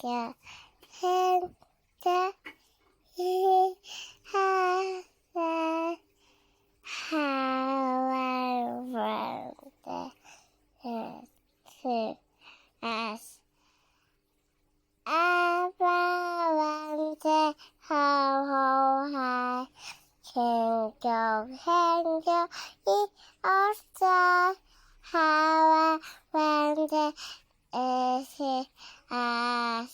嘅聽着以下嘅下運的是阿爸運的好好係慶祝一二三下運的是啊。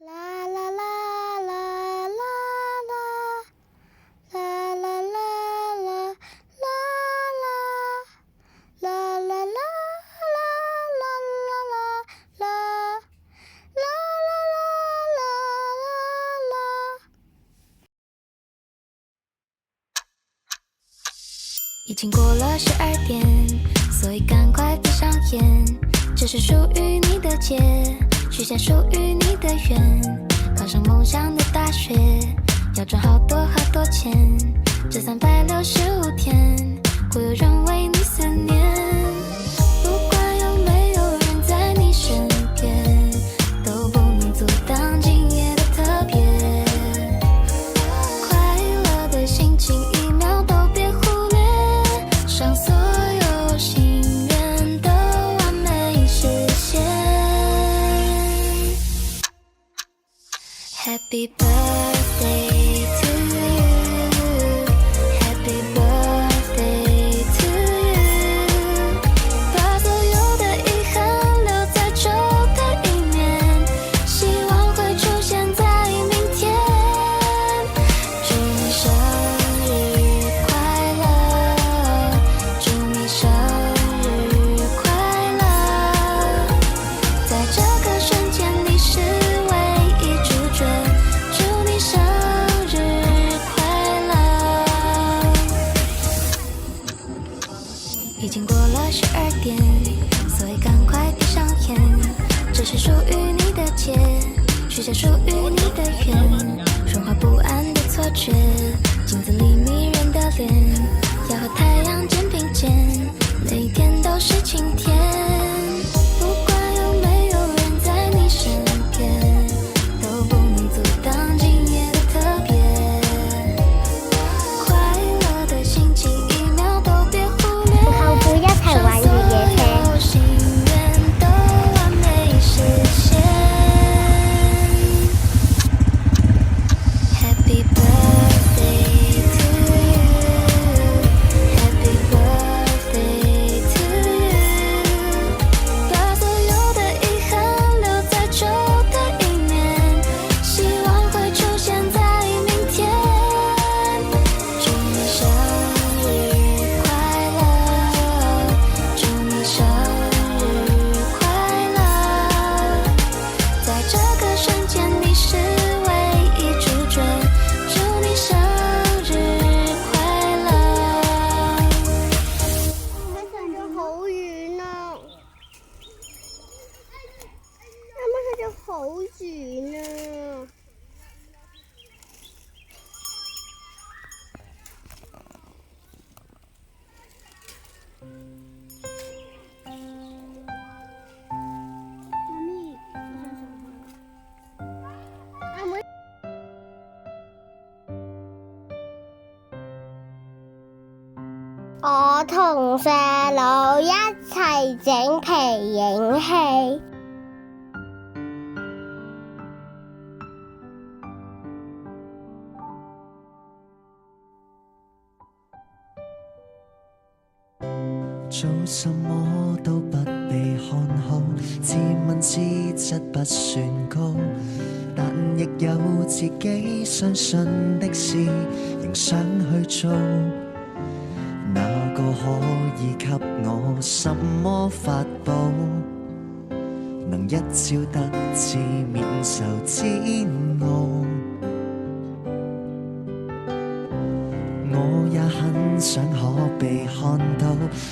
啦啦啦啦啦啦啦啦啦啦啦啦啦啦啦已经过了12点，所以赶快闭上眼。这是属于你的街，许下属于你的愿，考上梦想的大学，要赚好多好多钱。这365天，会有人为你思念。不管有没有人在你身边，都不能阻挡今夜的特别。快乐的心情一秒都别忽略，让所有心愿都完美实现。Happy birthday to you, Happy birthday to you。 把所有的遗憾留在旧的一面，希望会出现在明天。祝你生日快乐，祝你生日快乐，在这个瞬间你是唯一主角。祝你生日快乐。已经过了12点，所以赶快闭上眼。这是属于你的街，许下属于你的愿，融化不安的错觉，镜子里迷人的脸，要和太阳肩并肩，每一天都是晴天。不管有没有人在你身边，都不能阻挡今夜的特别。快乐的心情一秒都别忽略，後輩一齊玩越野車。所有心願都完美實現。Happy birthday to you, Happy birthday to you。 把所有的遺憾留在舊的一面，希望會出現在明天。祝你生日快樂，祝你生日快樂，在這個瞬間你是唯一主角。祝你生日快樂。啱啱去咗好遠啊！啱啱去咗好遠啊！媽咪，阿妹。我同細佬一齊整皮影戲。做什麼都不被看好，自問資質不算高，但亦有自己相信的事，仍想去做。哪個可以給我什麼法寶？能一朝得志免受煎熬。我也很想可被看到，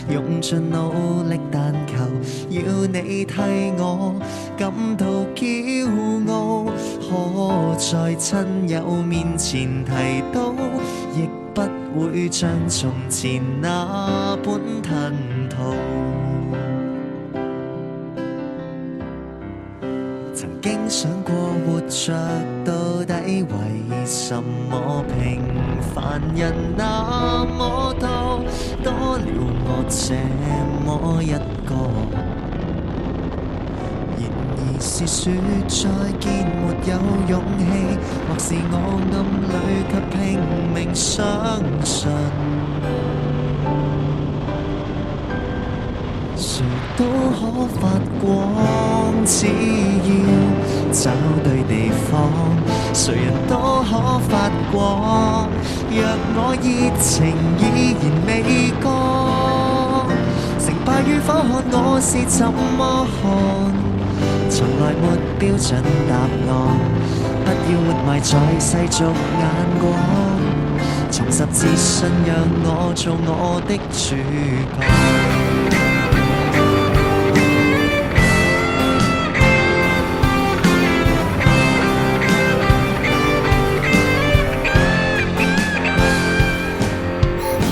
用盡努力，但求要你替我感到驕傲。可在親友面前提到，亦不會像從前那般吞吐。曾經想過活着到底為什麼？平凡人那麼多，多了我這麼一個。然而是說再見沒有勇氣，或是我暗裡卻拼命相信。誰都可發光，只要找對地方。誰人都可發光，若我熱情依然未乾。成敗與否看我是怎麼看，從來沒標準答案。不要活埋在世俗眼光，重拾自信，讓我做我的主角。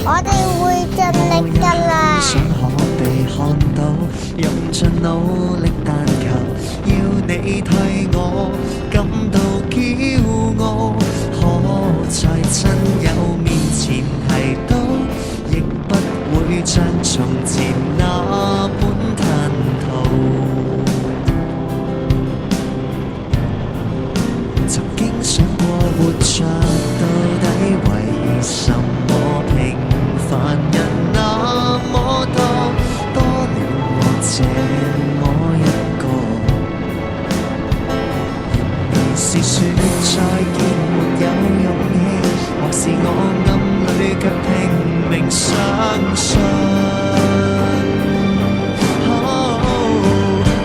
我哋會盡力㗎啦！想可被看到，用盡努力，但求要你替我感到驕傲。可在親友面前提到，亦不會像從前那般吞吐。曾經想過活着到底為什麼？平凡人那麼多，多了我這麼一個。然而是說再見沒有勇氣，或是我暗裡卻拼命相信。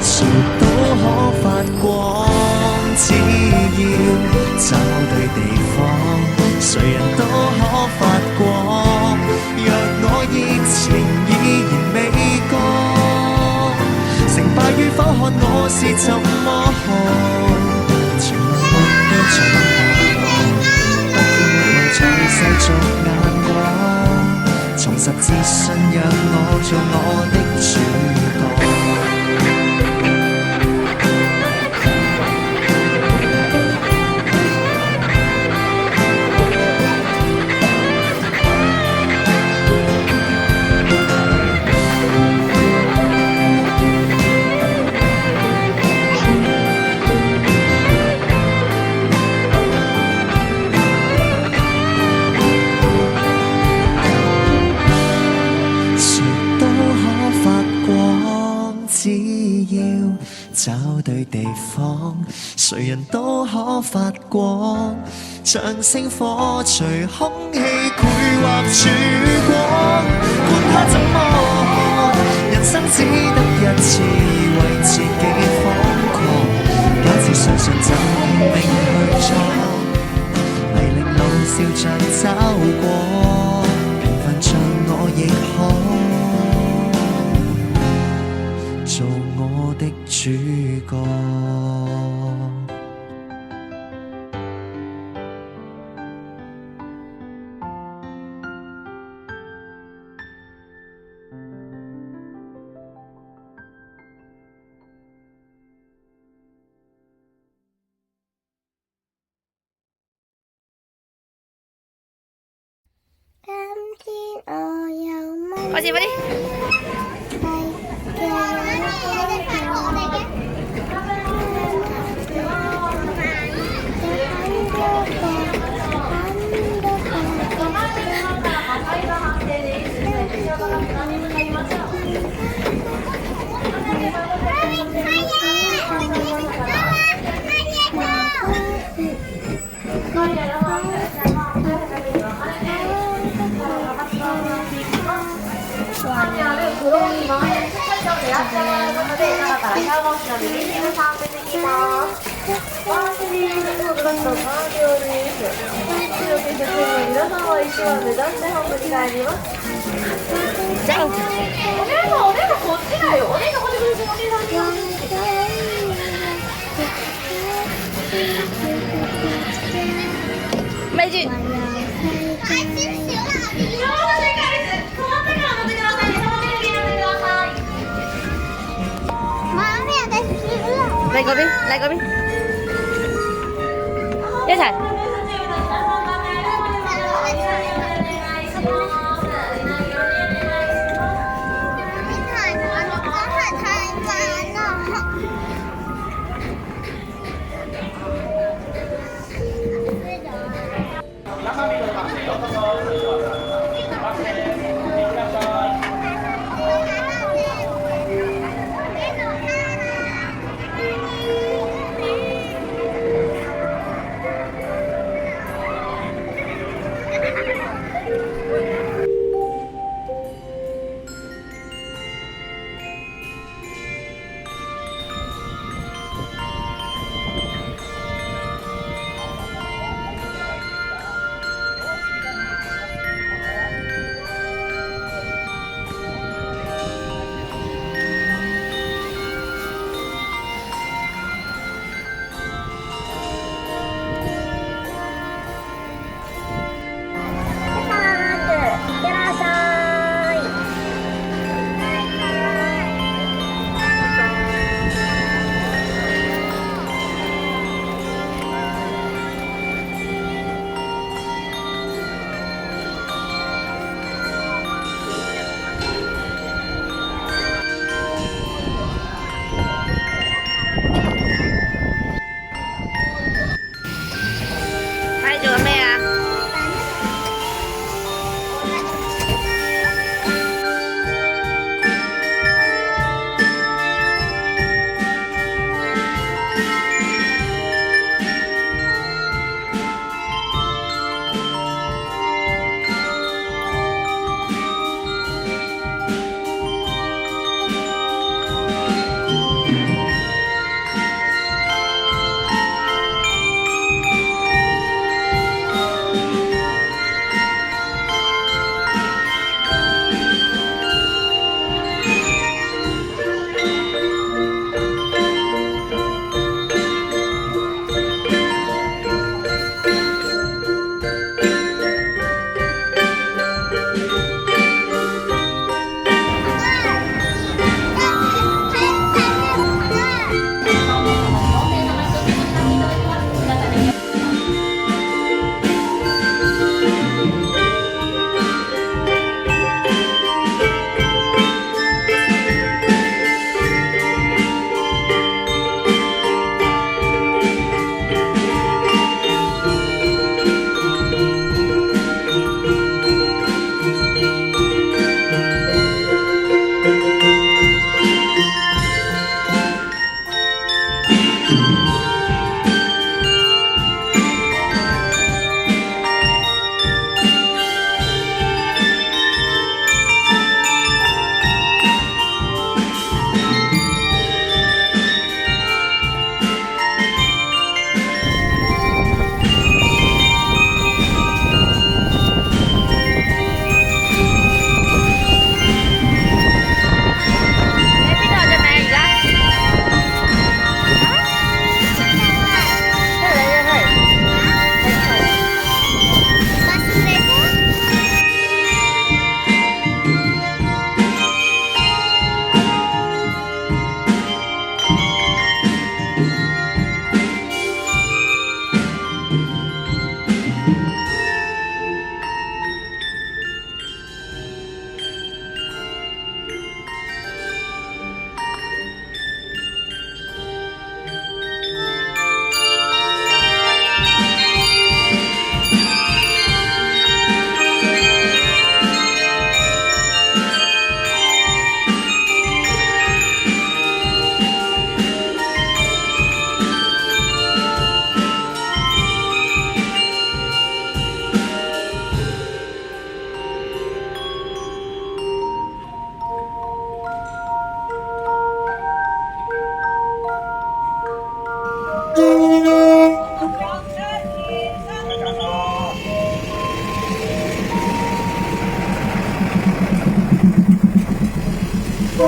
誰都可發光，只要找對地方。誰人都可發光，若我熱情依然未乾。成敗與否看我是怎麼看，從來沒標準答案。不要活埋在世俗眼光，重拾自信，讓我做我的主角。找對地方，誰人都可發光，像星火隨空氣繪畫曙光。管他怎麼看，人生只得一次，為自己瘋狂。假設相信就拼命去闖，泥濘路笑着走過，平凡像我亦可做我的主角。今天我有乜？快啲快啲！ 100文字の右に3出てきます。バースリーフードのマージョリーフ。本日の決勝チームの皆さんは1番目指して本部に帰ります。じゃあお姉さん、お姉さんこっちだよ。お姉さんこっち、お姉さんこっち。美女。嚟嗰邊，嚟嗰邊，一齊。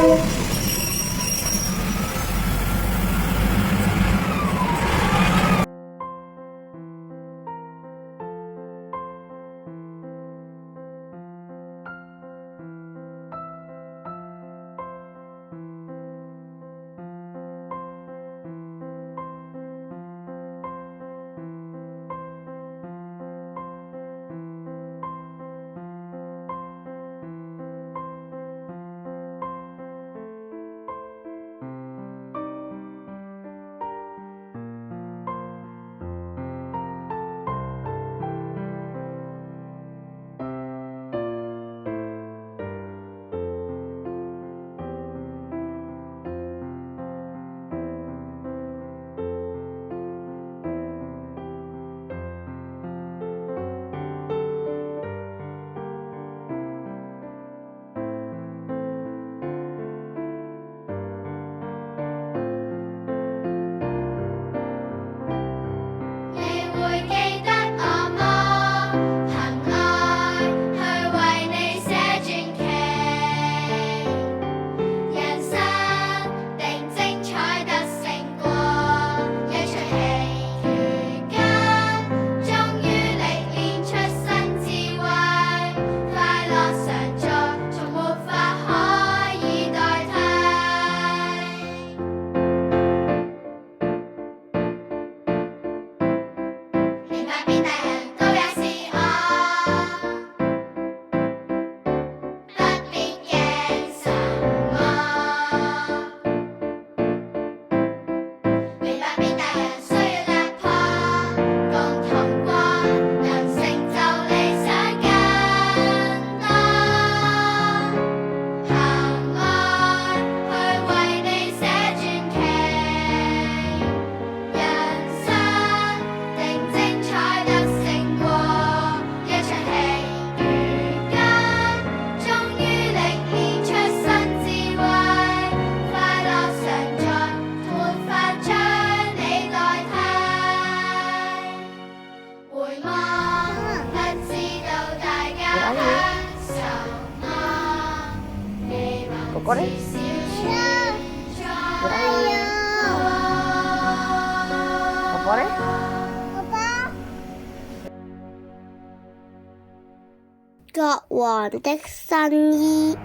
哥哥呢？爸爸呢？國王的新衣。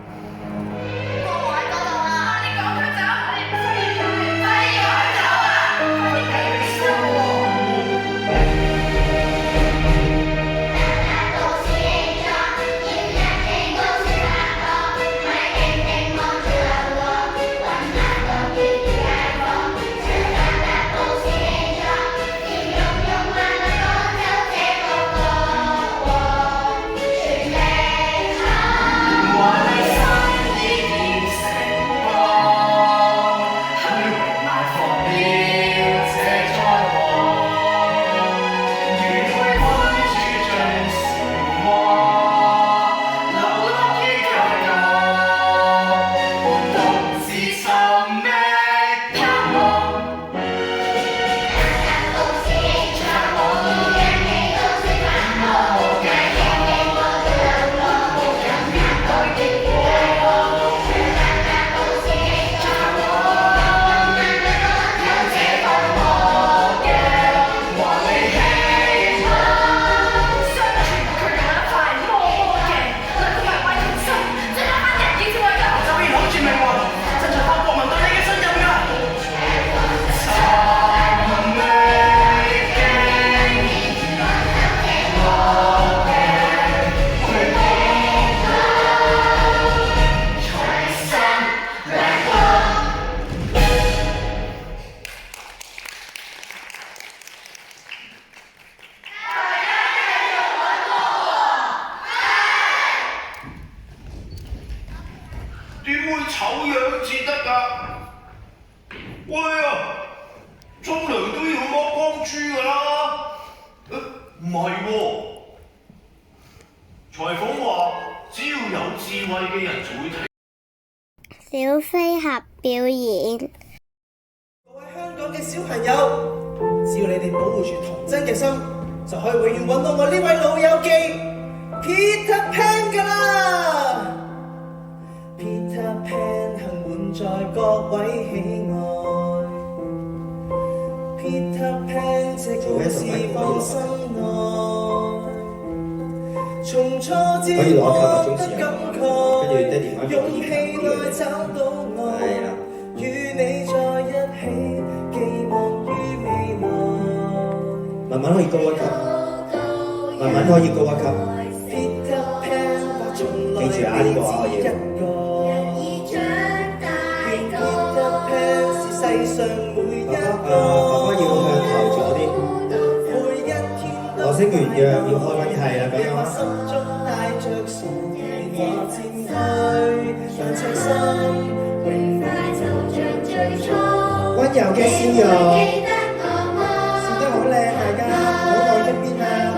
點會醜樣至得㗎？喂啊，沖涼都要剝光豬㗎啦！唔係喎，裁縫話只要有智慧嘅人就會睇。小飛俠表演。各位香港嘅小朋友，只要你哋保護住童真嘅心，就可以永遠揾到我呢位老友記 Peter Pan 㗎啦！Peter Pan 行滿在各位喜愛。Peter Pan 這故事放心愛，從挫折獲得感慨，勇氣內找到愛，與你在一起，寄望於未來。慢慢可以高一級，慢慢可以高一級。Peter Pan 我從來未只一個。Peter Pan 是世上每一個。爸爸要向後咗啲。每一天都我升完藥要開翻啲係啦，咁樣啊。心中帶着傻話漸去，讓赤心永遠就像最初。溫柔嘅笑容。笑得好靚，大家唔好望一邊啊！我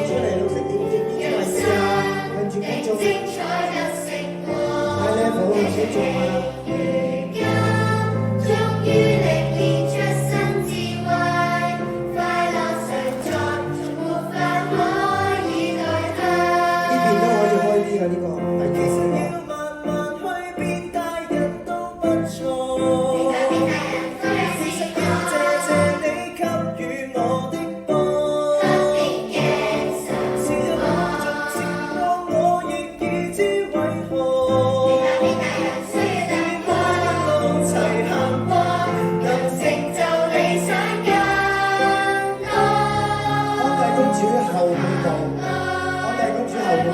出嚟綠色點點邊位置啊？向住邊做？太 level 啊！想做啊！呢個係幾時啊？慢慢去變大人都不錯。其實要謝謝你給予我的波。是一路盡情過，我亦已知為何。每路齊行過，能成就理想更多。安大公主後半部，安大公主後半部。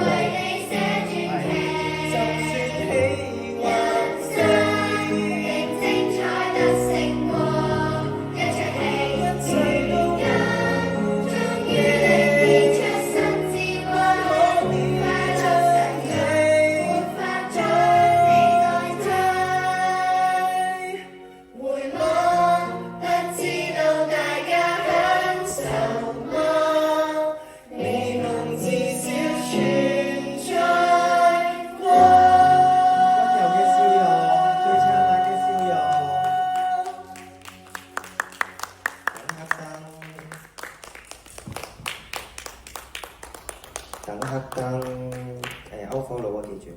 等黑燈，歐follow啊，記住。